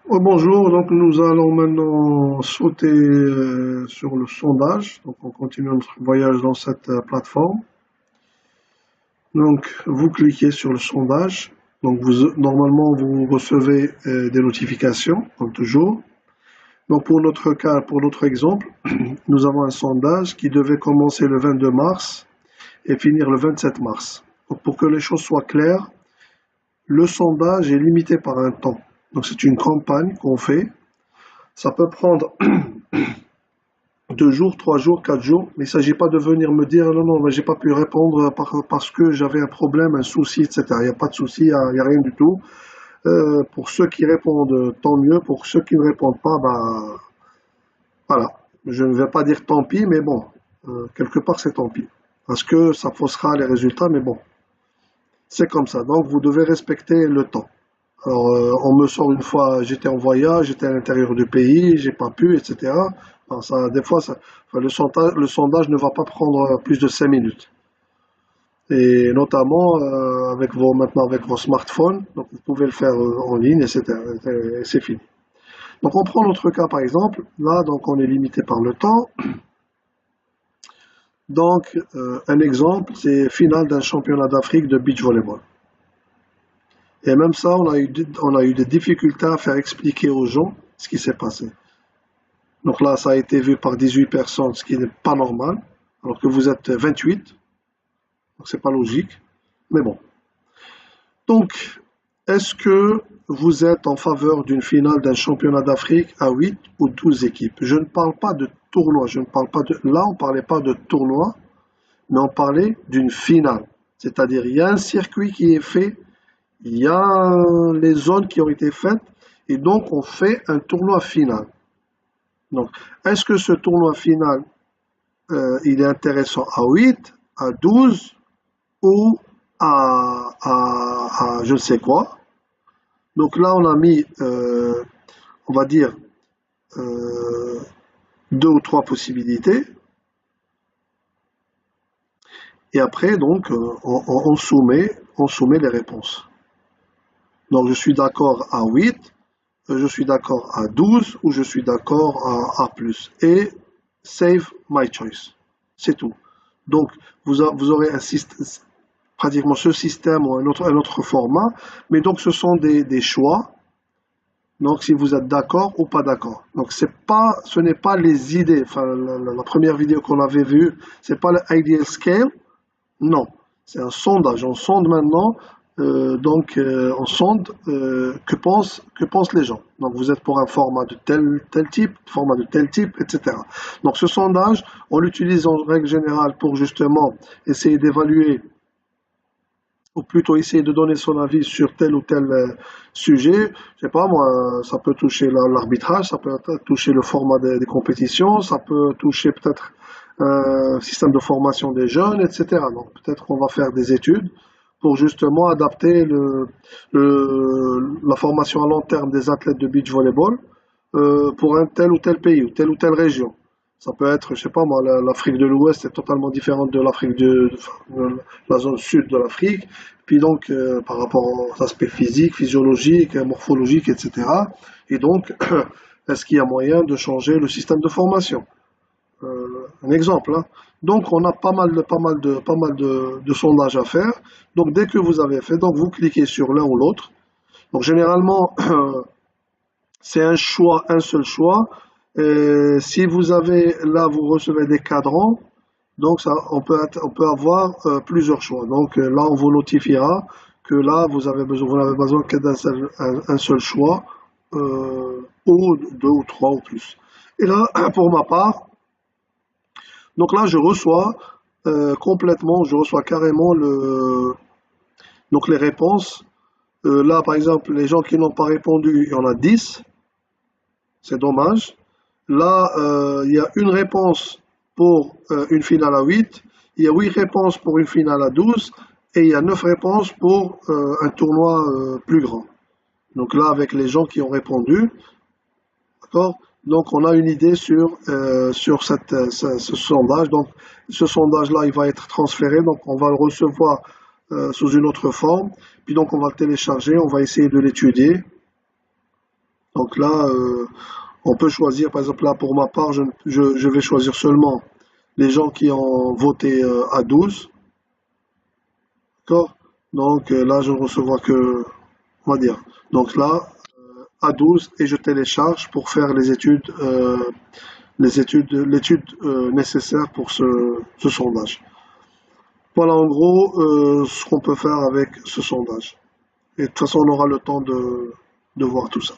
Bonjour, donc nous allons maintenant sauter sur le sondage. Donc on continue notre voyage dans cette plateforme. Donc vous cliquez sur le sondage. Donc normalement vous recevez des notifications, comme toujours. Donc pour notre cas, pour notre exemple, nous avons un sondage qui devait commencer le 22 mars et finir le 27 mars. Donc pour que les choses soient claires, le sondage est limité par un temps. Donc c'est une campagne qu'on fait. Ça peut prendre 2 jours, 3 jours, 4 jours, mais il ne s'agit pas de venir me dire non, non, mais j'ai pas pu répondre parce que j'avais un problème, un souci, etc. Il n'y a pas de souci, il y a rien du tout. Pour ceux qui répondent, tant mieux. Pour ceux qui ne répondent pas, bah voilà. Je ne vais pas dire tant pis, mais bon, quelque part c'est tant pis. Parce que ça faussera les résultats, mais bon, c'est comme ça. Donc vous devez respecter le temps. Alors, on me sort une fois, j'étais en voyage, j'étais à l'intérieur du pays, j'ai pas pu, etc. Enfin, ça, des fois, enfin, le sondage ne va pas prendre plus de 5 minutes. Et notamment maintenant avec vos smartphones, donc vous pouvez le faire en ligne, etc. Et c'est fini. Donc on prend notre cas par exemple. Là, donc on est limité par le temps. Donc un exemple, c'est finale d'un championnat d'Afrique de beach volleyball. Et même ça, on a eu des difficultés à faire expliquer aux gens ce qui s'est passé. Donc là, ça a été vu par 18 personnes, ce qui n'est pas normal, alors que vous êtes 28, donc c'est pas logique. Mais bon. Donc, est-ce que vous êtes en faveur d'une finale d'un championnat d'Afrique à 8 ou 12 équipes? Je ne parle pas de tournoi, je ne parle pas de. Là, on ne parlait pas de tournoi, mais on parlait d'une finale. C'est-à-dire, il y a un circuit qui est fait, il y a les zones qui ont été faites, et donc on fait un tournoi final. Donc, est-ce que ce tournoi final, il est intéressant à 8, à 12 ou à je ne sais quoi? Donc là, on a mis, on va dire, euh, deux ou trois possibilités. Et après, donc, on soumet les réponses. Donc, je suis d'accord à 8, je suis d'accord à 12 ou je suis d'accord à plus. Et save my choice. C'est tout. Donc, vous aurez pratiquement ce système ou un autre format, mais donc ce sont des choix. Donc, si vous êtes d'accord ou pas d'accord. Donc, ce n'est pas les idées. Enfin, la première vidéo qu'on avait vue, c'est pas le ideal scale. Non, c'est un sondage. On sonde maintenant. On sonde que pensent les gens. Donc, vous êtes pour un format de tel type, format de tel type, etc. Donc, ce sondage, on l'utilise en règle générale pour justement essayer d'évaluer ou plutôt essayer de donner son avis sur tel ou tel sujet. Je sais pas moi, ça peut toucher l'arbitrage, ça peut toucher le format des compétitions, ça peut toucher peut-être un système de formation des jeunes, etc. Donc peut-être qu'on va faire des études pour justement adapter la formation à long terme des athlètes de beach volleyball pour un tel ou tel pays ou telle région. Ça peut être, je sais pas moi, l'Afrique de l'Ouest est totalement différente de la zone sud de l'Afrique. Puis donc, par rapport aux aspects physiques, physiologiques, morphologiques, etc. Et donc, est-ce qu'il y a moyen de changer le système de formation? Un exemple, hein. Donc, on a pas mal de sondages à faire. Donc, dès que vous avez fait, donc vous cliquez sur l'un ou l'autre. Donc, généralement, c'est un seul choix. Si vous avez là, vous recevez des cadrans, donc ça, on peut avoir plusieurs choix. Donc là, on vous notifiera que là, vous n'avez besoin que un seul choix, ou deux ou trois ou plus. Et là, pour ma part, donc là, je reçois complètement, je reçois carrément donc les réponses. Là, par exemple, les gens qui n'ont pas répondu, il y en a 10. C'est dommage. Là, il y a une réponse pour une finale à 8, il y a 8 réponses pour une finale à 12, et il y a 9 réponses pour un tournoi plus grand. Donc là, avec les gens qui ont répondu, d'accord? Donc on a une idée sur ce sondage. Donc ce sondage-là, il va être transféré, donc on va le recevoir sous une autre forme, puis donc on va le télécharger, on va essayer de l'étudier, Donc là, on peut choisir, par exemple là pour ma part, je vais choisir seulement les gens qui ont voté à 12, d'accord? Donc là, je ne recevoir que, on va dire, donc là, à 12 et je télécharge pour faire l'étude nécessaire pour ce sondage. Voilà en gros ce qu'on peut faire avec ce sondage. Et de toute façon, on aura le temps de voir tout ça.